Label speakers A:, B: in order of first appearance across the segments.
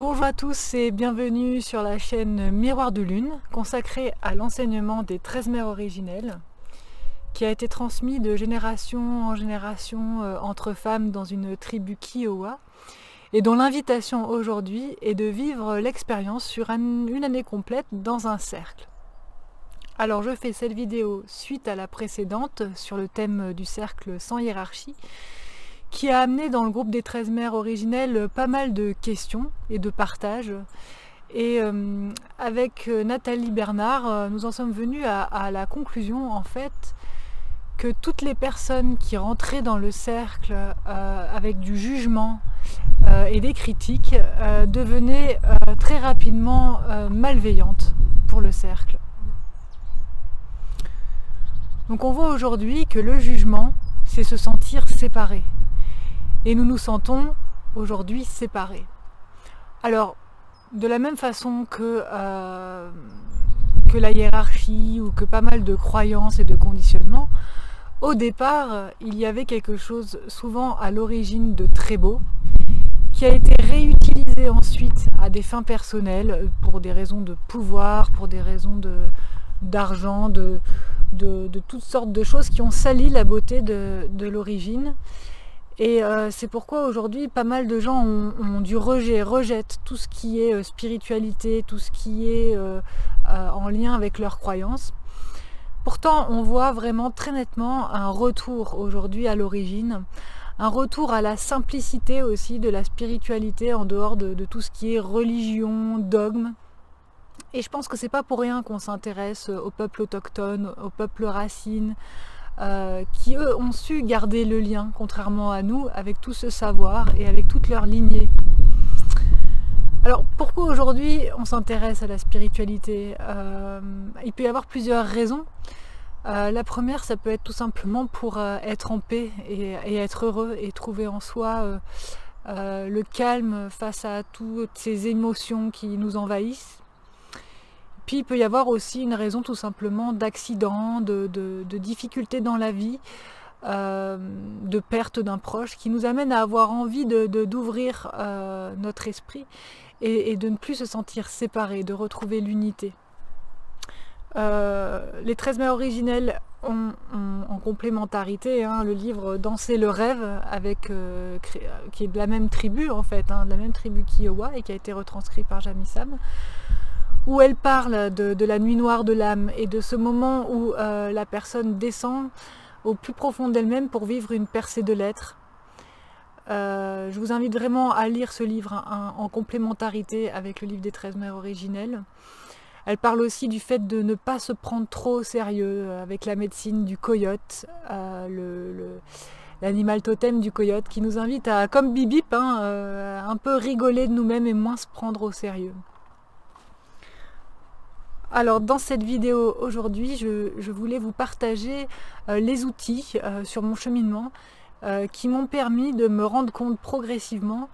A: Bonjour à tous et bienvenue sur la chaîne Miroir de Lune, consacrée à l'enseignement des 13 mères originelles, qui a été transmis de génération en génération entre femmes dans une tribu Kiowa, et dont l'invitation aujourd'hui est de vivre l'expérience sur une année complète dans un cercle. Alors je fais cette vidéo suite à la précédente sur le thème du cercle sans hiérarchie, qui a amené dans le groupe des 13 mères originelles pas mal de questions et de partages. Et avec Nathalie Bernard, nous en sommes venus à la conclusion en fait que toutes les personnes qui rentraient dans le cercle avec du jugement et des critiques devenaient très rapidement malveillantes pour le cercle. Donc on voit aujourd'hui que le jugement, c'est se sentir séparé. Et nous nous sentons aujourd'hui séparés. Alors, de la même façon que la hiérarchie ou que pas mal de croyances et de conditionnements, au départ, il y avait quelque chose souvent à l'origine de très beau, qui a été réutilisé ensuite à des fins personnelles, pour des raisons de pouvoir, pour des raisons d'argent, de toutes sortes de choses qui ont sali la beauté de l'origine. Et c'est pourquoi aujourd'hui pas mal de gens ont du rejettent tout ce qui est spiritualité, tout ce qui est en lien avec leurs croyances. Pourtant on voit vraiment très nettement un retour aujourd'hui à l'origine, un retour à la simplicité aussi de la spiritualité en dehors de tout ce qui est religion, dogme. Et je pense que c'est pas pour rien qu'on s'intéresse aux peuples autochtones, aux peuples racines, qui eux ont su garder le lien, contrairement à nous, avec tout ce savoir et avec toute leur lignée. Alors pourquoi aujourd'hui on s'intéresse à la spiritualité? Il peut y avoir plusieurs raisons. La première, ça peut être tout simplement pour être en paix et être heureux et trouver en soi le calme face à toutes ces émotions qui nous envahissent. Puis il peut y avoir aussi une raison tout simplement d'accident, de difficultés dans la vie, de perte d'un proche, qui nous amène à avoir envie d'ouvrir notre esprit et de ne plus se sentir séparés, de retrouver l'unité. Les 13 mères originelles ont en complémentarité le livre Danser le rêve, qui est de la même tribu en fait, de la même tribu Kiowa, et qui a été retranscrit par Jamie Sam, où elle parle de la nuit noire de l'âme et de ce moment où la personne descend au plus profond d'elle-même pour vivre une percée de l'être. Je vous invite vraiment à lire ce livre en complémentarité avec le livre des 13 mères originelles. Elle parle aussi du fait de ne pas se prendre trop au sérieux avec la médecine du coyote, l'animal totem du coyote, qui nous invite à, comme Bip-Bip, un peu rigoler de nous-mêmes et moins se prendre au sérieux. Alors dans cette vidéo aujourd'hui, je voulais vous partager les outils sur mon cheminement qui m'ont permis de me rendre compte progressivement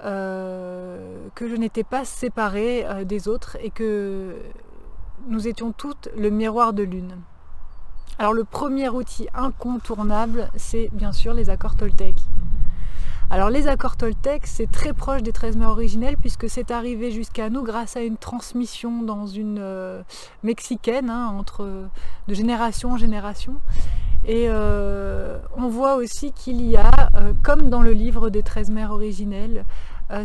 A: que je n'étais pas séparée des autres et que nous étions toutes le miroir de lune. Alors le premier outil incontournable, c'est bien sûr les accords Toltec. Alors les accords Toltec, c'est très proche des 13 mères originelles puisque c'est arrivé jusqu'à nous grâce à une transmission dans une mexicaine, de génération en génération. Et on voit aussi qu'il y a, comme dans le livre des 13 mères originelles,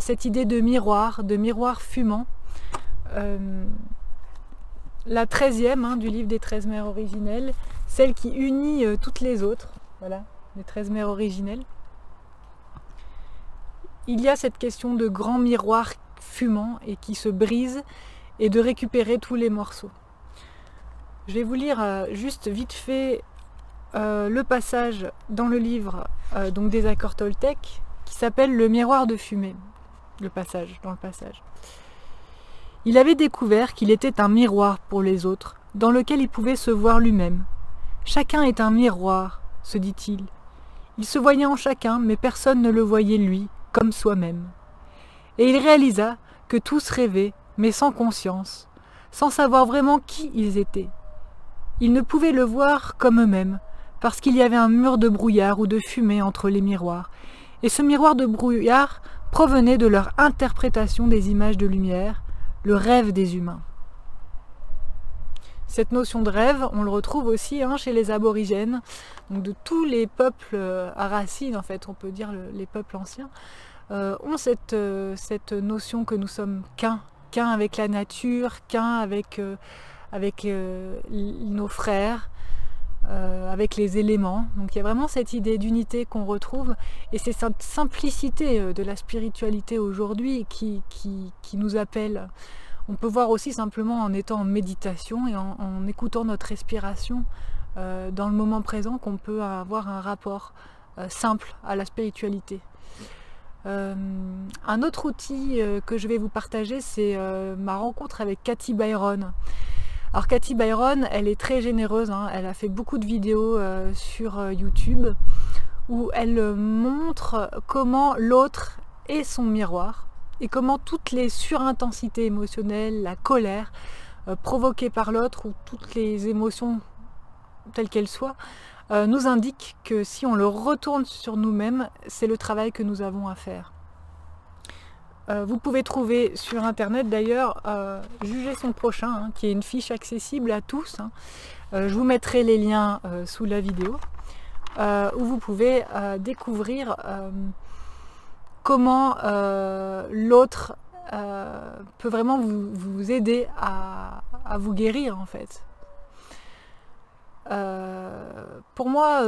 A: cette idée de miroir fumant. La 13e du livre des 13 mères originelles, celle qui unit toutes les autres, voilà, les 13 mères originelles. Il y a cette question de grand miroir fumant et qui se brise et de récupérer tous les morceaux. Je vais vous lire juste vite fait le passage dans le livre donc des accords Toltec qui s'appelle le miroir de fumée. Le passage. Il avait découvert qu'il était un miroir pour les autres dans lequel il pouvait se voir lui-même. Chacun est un miroir, se dit-il. Il se voyait en chacun, mais personne ne le voyait lui, comme soi-même. Et il réalisa que tous rêvaient, mais sans conscience, sans savoir vraiment qui ils étaient. Ils ne pouvaient le voir comme eux-mêmes, parce qu'il y avait un mur de brouillard ou de fumée entre les miroirs, et ce miroir de brouillard provenait de leur interprétation des images de lumière, le rêve des humains. Cette notion de rêve, on le retrouve aussi chez les aborigènes, donc de tous les peuples à racines, en fait, on peut dire les peuples anciens, ont cette notion que nous sommes qu'un avec la nature, qu'un avec nos frères, avec les éléments. Donc il y a vraiment cette idée d'unité qu'on retrouve, et c'est cette simplicité de la spiritualité aujourd'hui qui nous appelle. On peut voir aussi simplement en étant en méditation et en écoutant notre respiration dans le moment présent qu'on peut avoir un rapport simple à la spiritualité. Un autre outil que je vais vous partager, c'est ma rencontre avec Cathy Byron. Alors Cathy Byron, elle est très généreuse, elle a fait beaucoup de vidéos sur YouTube où elle montre comment l'autre est son miroir et comment toutes les surintensités émotionnelles, la colère provoquée par l'autre ou toutes les émotions telles qu'elles soient, nous indiquent que si on le retourne sur nous-mêmes, c'est le travail que nous avons à faire. Vous pouvez trouver sur internet d'ailleurs Juger son prochain, qui est une fiche accessible à tous. Je vous mettrai les liens sous la vidéo, où vous pouvez découvrir comment l'autre peut vraiment vous aider à vous guérir en fait. Pour moi,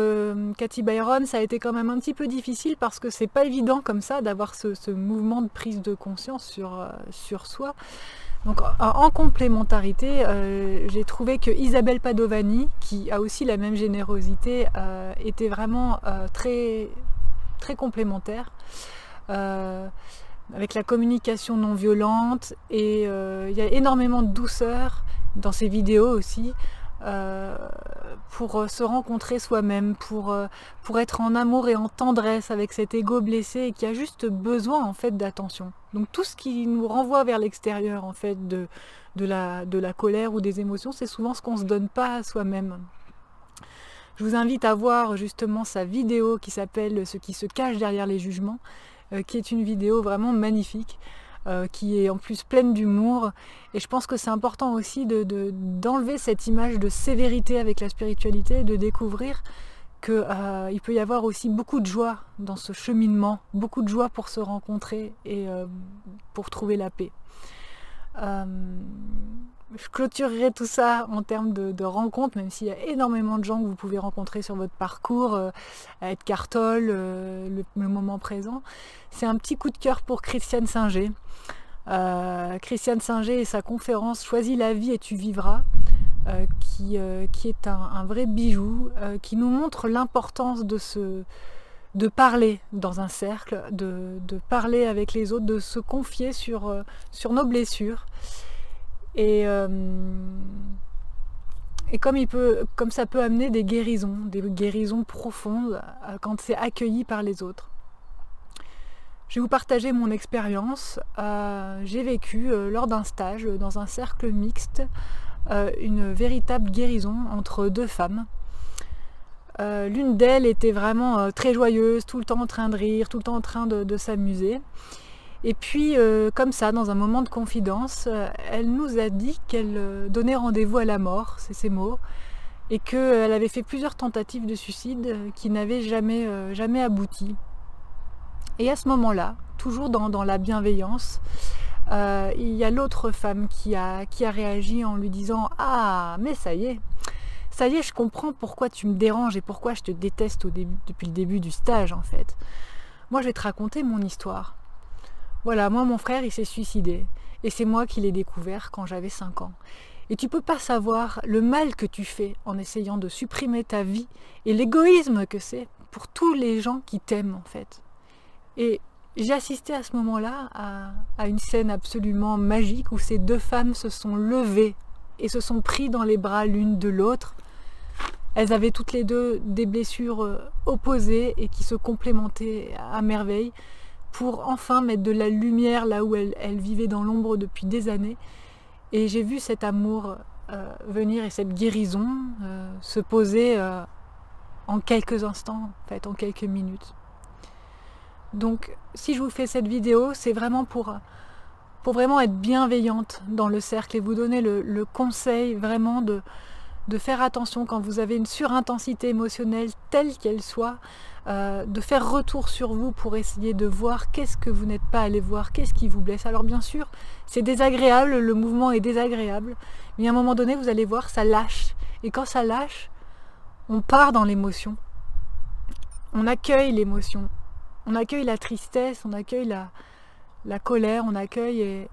A: Cathy Byron, ça a été quand même un petit peu difficile parce que c'est pas évident comme ça d'avoir ce mouvement de prise de conscience sur soi. Donc en complémentarité, j'ai trouvé que Isabelle Padovani, qui a aussi la même générosité, était vraiment très, très complémentaire. Avec la communication non violente, et il y a énormément de douceur dans ses vidéos aussi. Pour se rencontrer soi-même, pour être en amour et en tendresse avec cet ego blessé et qui a juste besoin en fait d'attention. Donc tout ce qui nous renvoie vers l'extérieur en fait de la colère ou des émotions, c'est souvent ce qu'on ne se donne pas à soi-même. Je vous invite à voir justement sa vidéo qui s'appelle « Ce qui se cache derrière les jugements », qui est une vidéo vraiment magnifique. Qui est en plus pleine d'humour, et je pense que c'est important aussi d'enlever cette image de sévérité avec la spiritualité et de découvrir qu'il peut y avoir aussi beaucoup de joie dans ce cheminement, beaucoup de joie pour se rencontrer et pour trouver la paix. Je clôturerai tout ça en termes de rencontres, même s'il y a énormément de gens que vous pouvez rencontrer sur votre parcours, à Eckhart Tolle, le moment présent. C'est un petit coup de cœur pour Christiane Singer. Christiane Singer et sa conférence « Choisis la vie et tu vivras », qui est un vrai bijou, qui nous montre l'importance de parler dans un cercle, de parler avec les autres, de se confier sur nos blessures. Et comme ça peut amener des guérisons profondes quand c'est accueilli par les autres. Je vais vous partager mon expérience. J'ai vécu lors d'un stage dans un cercle mixte une véritable guérison entre deux femmes. L'une d'elles était vraiment très joyeuse, tout le temps en train de rire, tout le temps en train de s'amuser. Et puis, comme ça, dans un moment de confidence, elle nous a dit qu'elle donnait rendez-vous à la mort, c'est ses mots, et qu'elle avait fait plusieurs tentatives de suicide qui n'avaient jamais abouti. Et à ce moment-là, toujours dans la bienveillance, il y a l'autre femme qui a réagi en lui disant « Ah, mais ça y est, je comprends pourquoi tu me déranges et pourquoi je te déteste depuis le début du stage en fait. Moi, je vais te raconter mon histoire. Voilà, moi, mon frère, il s'est suicidé. Et c'est moi qui l'ai découvert quand j'avais 5 ans. Et tu peux pas savoir le mal que tu fais en essayant de supprimer ta vie et l'égoïsme que c'est pour tous les gens qui t'aiment, en fait. » Et j'ai assisté à ce moment-là à une scène absolument magique où ces deux femmes se sont levées et se sont pris dans les bras l'une de l'autre. Elles avaient toutes les deux des blessures opposées et qui se complémentaient à merveille, pour enfin mettre de la lumière là où elle vivait dans l'ombre depuis des années. Et j'ai vu cet amour venir et cette guérison se poser en quelques instants, en fait, en quelques minutes. Donc si je vous fais cette vidéo, c'est vraiment pour vraiment être bienveillante dans le cercle et vous donner le conseil vraiment de faire attention quand vous avez une surintensité émotionnelle telle qu'elle soit, de faire retour sur vous pour essayer de voir qu'est-ce que vous n'êtes pas allé voir, qu'est-ce qui vous blesse. Alors bien sûr, c'est désagréable, le mouvement est désagréable, mais à un moment donné, vous allez voir, ça lâche. Et quand ça lâche, on part dans l'émotion. On accueille l'émotion. On accueille la tristesse, on accueille la colère, on accueille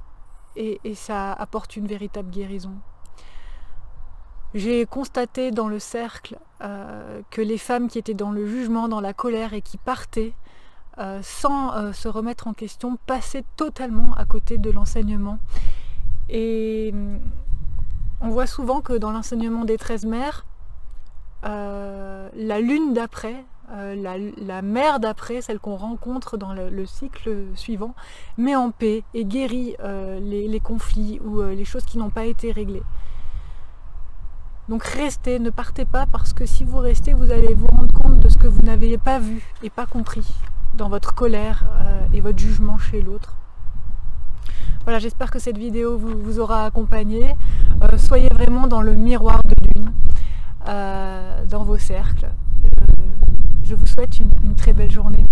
A: et ça apporte une véritable guérison. J'ai constaté dans le cercle que les femmes qui étaient dans le jugement, dans la colère et qui partaient sans se remettre en question, passaient totalement à côté de l'enseignement. Et on voit souvent que dans l'enseignement des 13 mères, la lune d'après, la mère d'après, celle qu'on rencontre dans le cycle suivant, met en paix et guérit les conflits ou les choses qui n'ont pas été réglées. Donc restez, ne partez pas, parce que si vous restez, vous allez vous rendre compte de ce que vous n'avez pas vu et pas compris dans votre colère et votre jugement chez l'autre. Voilà, j'espère que cette vidéo vous aura accompagné. Soyez vraiment dans le miroir de lune, dans vos cercles. Je vous souhaite une très belle journée.